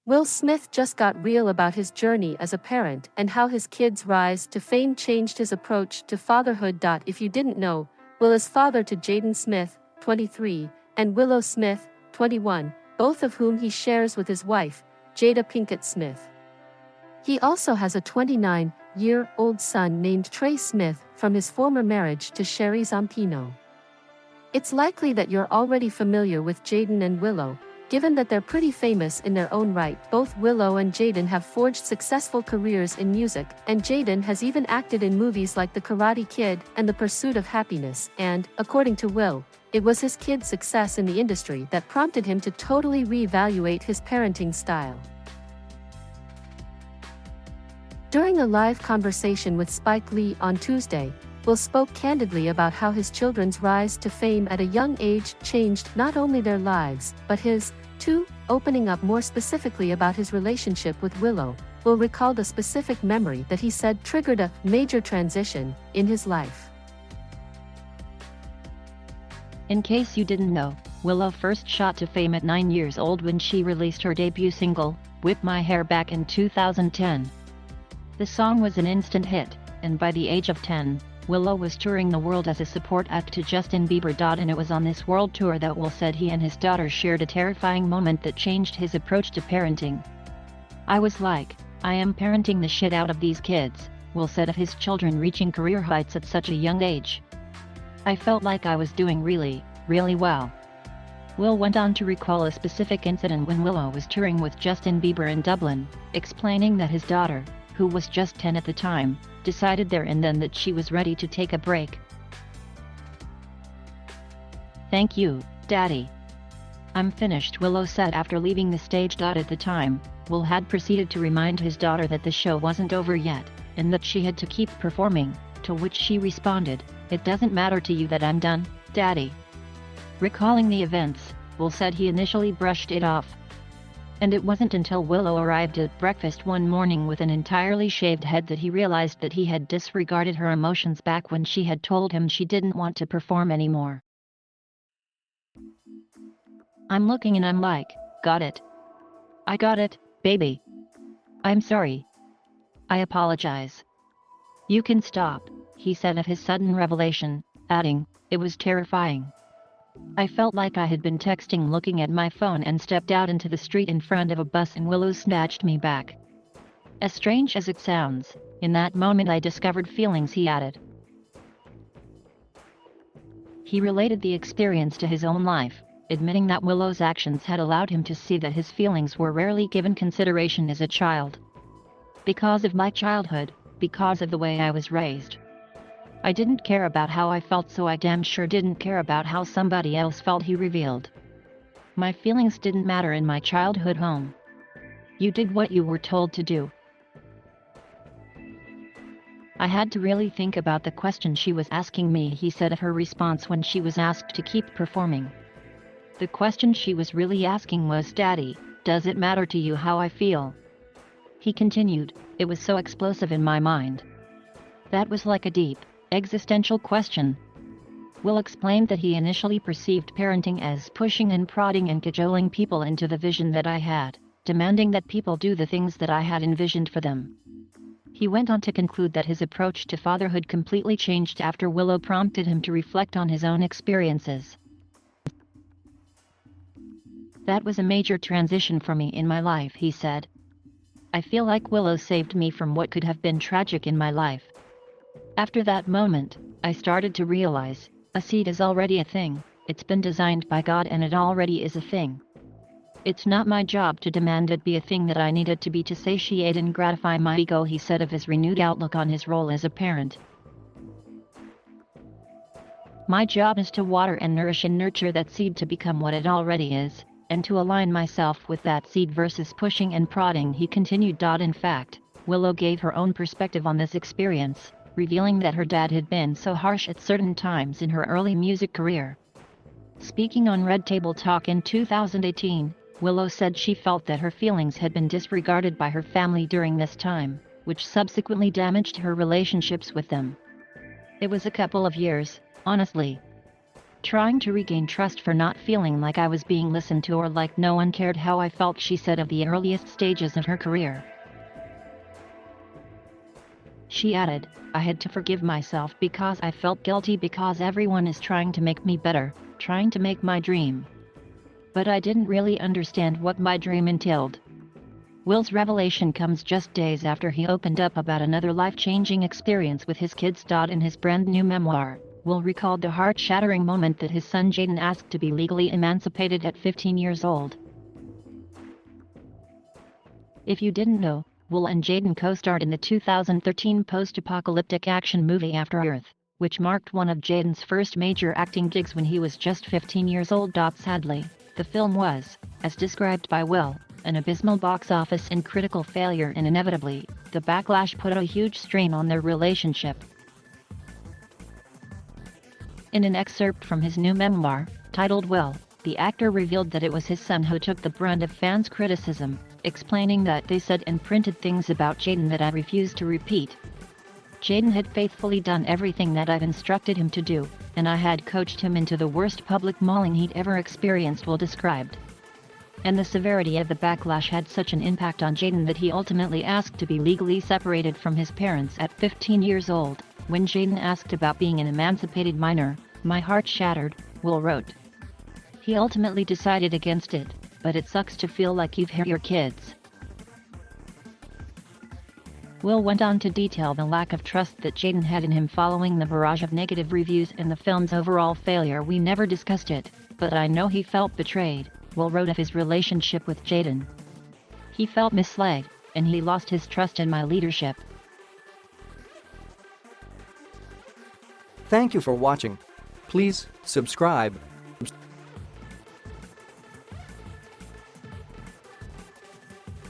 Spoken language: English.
Will Smith just got real about his journey as a parent and how his kids' rise to fame changed his approach to fatherhood. If you didn't know, Will is father to Jaden Smith, 23, and Willow Smith, 21, both of whom he shares with his wife, Jada Pinkett Smith. He also has a 29-year-old son named Trey Smith from his former marriage to Sheree Zampino. It's likely that you're already familiar with Jaden and Willow, given that they're pretty famous in their own right. Both Willow and Jaden have forged successful careers in music, and Jaden has even acted in movies like The Karate Kid and The Pursuit of Happiness, and, according to Will, it was his kid's success in the industry that prompted him to totally reevaluate his parenting style. During a live conversation with Spike Lee on Tuesday, Will spoke candidly about how his children's rise to fame at a young age changed not only their lives, but his, too, opening up more specifically about his relationship with Willow. Will recalled a specific memory that he said triggered a major transition in his life. In case you didn't know, Willow first shot to fame at 9 years old when she released her debut single, Whip My Hair, back in 2010. The song was an instant hit, and by the age of 10, Willow was touring the world as a support act to Justin Bieber. And it was on this world tour that Will said he and his daughter shared a terrifying moment that changed his approach to parenting. "I was like, I am parenting the shit out of these kids," Will said of his children reaching career heights at such a young age. "I felt like I was doing really, really well." Will went on to recall a specific incident when Willow was touring with Justin Bieber in Dublin, explaining that his daughter, who was just 10 at the time, decided there and then that she was ready to take a break. "Thank you, Daddy. I'm finished," Willow said after leaving the stage. At the time, Will had proceeded to remind his daughter that the show wasn't over yet, and that she had to keep performing, to which she responded, "It doesn't matter to you that I'm done, Daddy." Recalling the events, Will said he initially brushed it off. And it wasn't until Willow arrived at breakfast one morning with an entirely shaved head that he realized that he had disregarded her emotions back when she had told him she didn't want to perform anymore. "I'm looking and I'm like, got it. I got it, baby. I'm sorry. I apologize. You can stop," he said of his sudden revelation, adding, "It was terrifying. I felt like I had been texting looking at my phone and stepped out into the street in front of a bus and Willow snatched me back. As strange as it sounds, in that moment I discovered feelings," he added. He related the experience to his own life, admitting that Willow's actions had allowed him to see that his feelings were rarely given consideration as a child. "Because of my childhood, because of the way I was raised. I didn't care about how I felt, so I damn sure didn't care about how somebody else felt," he revealed. "My feelings didn't matter in my childhood home. You did what you were told to do." "I had to really think about the question she was asking me," he said of her response when she was asked to keep performing. "The question she was really asking was, Daddy, does it matter to you how I feel?" He continued, "It was so explosive in my mind. That was like a deep, existential question." Will explained that he initially perceived parenting as pushing and prodding and cajoling people into the vision that I had, demanding that people do the things that I had envisioned for them. He went on to conclude that his approach to fatherhood completely changed after Willow prompted him to reflect on his own experiences. "That was a major transition for me in my life," he said. "I feel like Willow saved me from what could have been tragic in my life. After that moment, I started to realize, a seed is already a thing, it's been designed by God and it already is a thing. It's not my job to demand it be a thing that I needed to be to satiate and gratify my ego," he said of his renewed outlook on his role as a parent. "My job is to water and nourish and nurture that seed to become what it already is, and to align myself with that seed versus pushing and prodding," he continued. In fact, Willow gave her own perspective on this experience, revealing that her dad had been so harsh at certain times in her early music career. Speaking on Red Table Talk in 2018, Willow said she felt that her feelings had been disregarded by her family during this time, which subsequently damaged her relationships with them. "It was a couple of years, honestly. Trying to regain trust for not feeling like I was being listened to or like no one cared how I felt, she said of the earliest stages of her career. She added, I had to forgive myself because I felt guilty because everyone is trying to make me better, trying to make my dream. But I didn't really understand what my dream entailed. Will's revelation comes just days after he opened up about another life-changing experience with his kids. In his brand new memoir, Will recalled the heart-shattering moment that his son Jaden asked to be legally emancipated at 15 years old. If you didn't know, Will and Jaden co-starred in the 2013 post-apocalyptic action movie After Earth, which marked one of Jaden's first major acting gigs when he was just 15 years old. Sadly, the film was, as described by Will, an abysmal box office and critical failure, and inevitably, the backlash put a huge strain on their relationship. In an excerpt from his new memoir, titled Will, the actor revealed that it was his son who took the brunt of fans' criticism, explaining that they said and printed things about Jaden that I refused to repeat. Jaden had faithfully done everything that I'd instructed him to do, and I had coached him into the worst public mauling he'd ever experienced, Will described. And the severity of the backlash had such an impact on Jaden that he ultimately asked to be legally separated from his parents at 15 years old. When Jaden asked about being an emancipated minor, my heart shattered, Will wrote. He ultimately decided against it, but it sucks to feel like you've hurt your kids. Will went on to detail the lack of trust that Jaden had in him following the barrage of negative reviews and the film's overall failure. We never discussed it, but I know he felt betrayed, Will wrote of his relationship with Jaden. He felt misled, and he lost his trust in my leadership. Thank you for watching. Please subscribe